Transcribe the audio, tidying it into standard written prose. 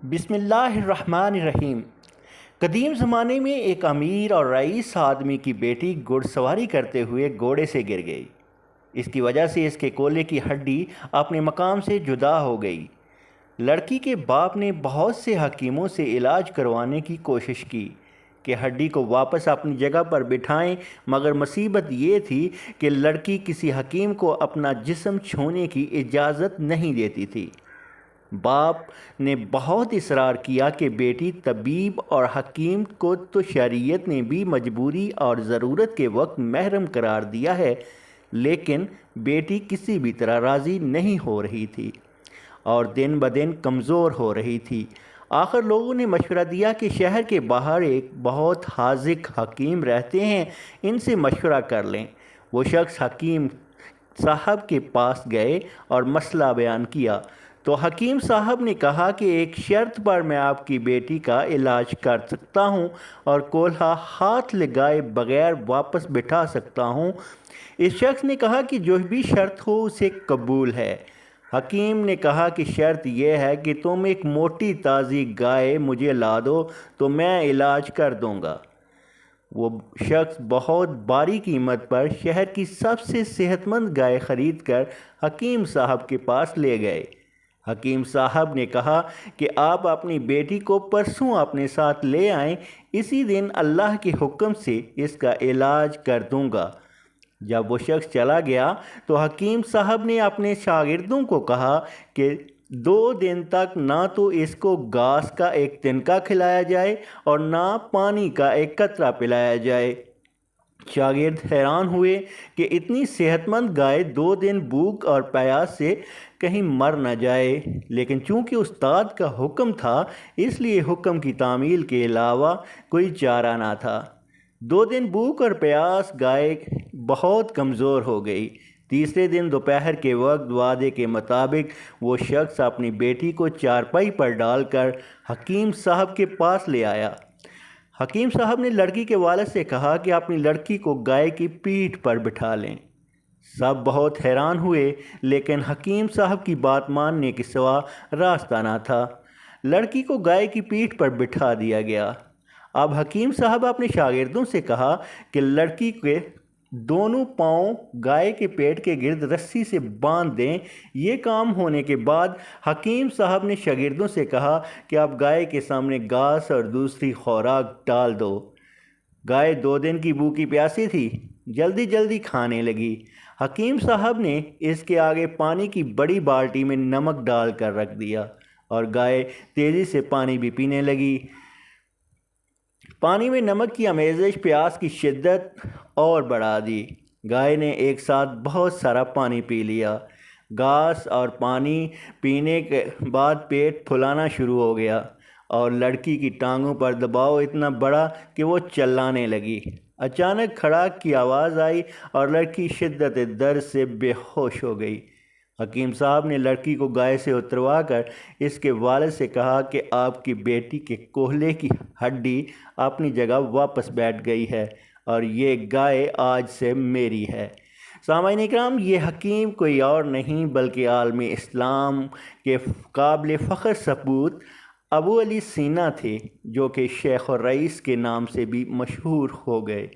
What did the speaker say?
بسم اللہ الرحمن الرحیم۔ قدیم زمانے میں ایک امیر اور رئیس آدمی کی بیٹی گھڑ سواری کرتے ہوئے گھوڑے سے گر گئی۔ اس کی وجہ سے اس کے کولے کی ہڈی اپنے مقام سے جدا ہو گئی۔ لڑکی کے باپ نے بہت سے حکیموں سے علاج کروانے کی کوشش کی کہ ہڈی کو واپس اپنی جگہ پر بٹھائیں، مگر مصیبت یہ تھی کہ لڑکی کسی حکیم کو اپنا جسم چھونے کی اجازت نہیں دیتی تھی۔ باپ نے بہت اصرار کیا کہ بیٹی طبیب اور حکیم کو تو شریعت نے بھی مجبوری اور ضرورت کے وقت محرم قرار دیا ہے، لیکن بیٹی کسی بھی طرح راضی نہیں ہو رہی تھی اور دن بدن کمزور ہو رہی تھی۔ آخر لوگوں نے مشورہ دیا کہ شہر کے باہر ایک بہت حاذق حکیم رہتے ہیں، ان سے مشورہ کر لیں۔ وہ شخص حکیم صاحب کے پاس گئے اور مسئلہ بیان کیا تو حکیم صاحب نے کہا کہ ایک شرط پر میں آپ کی بیٹی کا علاج کر سکتا ہوں اور کولہا ہاتھ لگائے بغیر واپس بٹھا سکتا ہوں۔ اس شخص نے کہا کہ جو بھی شرط ہو اسے قبول ہے۔ حکیم نے کہا کہ شرط یہ ہے کہ تم ایک موٹی تازی گائے مجھے لا دو تو میں علاج کر دوں گا۔ وہ شخص بہت باری قیمت پر شہر کی سب سے صحت مند گائے خرید کر حکیم صاحب کے پاس لے گئے۔ حکیم صاحب نے کہا کہ آپ اپنی بیٹی کو پرسوں اپنے ساتھ لے آئیں، اسی دن اللہ کے حکم سے اس کا علاج کر دوں گا۔ جب وہ شخص چلا گیا تو حکیم صاحب نے اپنے شاگردوں کو کہا کہ 2 دن تک نہ تو اس کو گھاس کا ایک تنکا کھلایا جائے اور نہ پانی کا ایک قطرہ پلایا جائے۔ شاگرد حیران ہوئے کہ اتنی صحت مند گائے 2 دن بھوک اور پیاس سے کہیں مر نہ جائے، لیکن چونکہ استاد کا حکم تھا اس لیے حکم کی تعمیل کے علاوہ کوئی چارہ نہ تھا۔ 2 دن بھوک اور پیاس گائے بہت کمزور ہو گئی۔ تیسرے دن دوپہر کے وقت وعدے کے مطابق وہ شخص اپنی بیٹی کو چارپائی پر ڈال کر حکیم صاحب کے پاس لے آیا۔ حکیم صاحب نے لڑکی کے والد سے کہا کہ اپنی لڑکی کو گائے کی پیٹھ پر بٹھا لیں۔ سب بہت حیران ہوئے، لیکن حکیم صاحب کی بات ماننے کے سوا راستہ نہ تھا۔ لڑکی کو گائے کی پیٹھ پر بٹھا دیا گیا۔ اب حکیم صاحب اپنے شاگردوں سے کہا کہ لڑکی کے دونوں پاؤں گائے کے پیٹ کے گرد رسی سے باندھ دیں۔ یہ کام ہونے کے بعد حکیم صاحب نے شاگردوں سے کہا کہ آپ گائے کے سامنے گھاس اور دوسری خوراک ڈال دو۔ گائے 2 دن کی بھوکی پیاسی تھی، جلدی جلدی کھانے لگی۔ حکیم صاحب نے اس کے آگے پانی کی بڑی بالٹی میں نمک ڈال کر رکھ دیا اور گائے تیزی سے پانی بھی پینے لگی۔ پانی میں نمک کی آمیزش پیاس کی شدت اور بڑھا دی۔ گائے نے ایک ساتھ بہت سارا پانی پی لیا۔ گھاس اور پانی پینے کے بعد پیٹ پھلانا شروع ہو گیا اور لڑکی کی ٹانگوں پر دباؤ اتنا بڑھا کہ وہ چلانے لگی۔ اچانک کھڑاک کی آواز آئی اور لڑکی شدت درد سے بے ہوش ہو گئی۔ حکیم صاحب نے لڑکی کو گائے سے اتروا کر اس کے والد سے کہا کہ آپ کی بیٹی کے کولہے کی ہڈی اپنی جگہ واپس بیٹھ گئی ہے اور یہ گائے آج سے میری ہے۔ سامعین اکرام، یہ حکیم کوئی اور نہیں بلکہ عالم اسلام کے قابل فخر سپوت ابو علی سینا تھے، جو کہ شیخ الرئیس کے نام سے بھی مشہور ہو گئے۔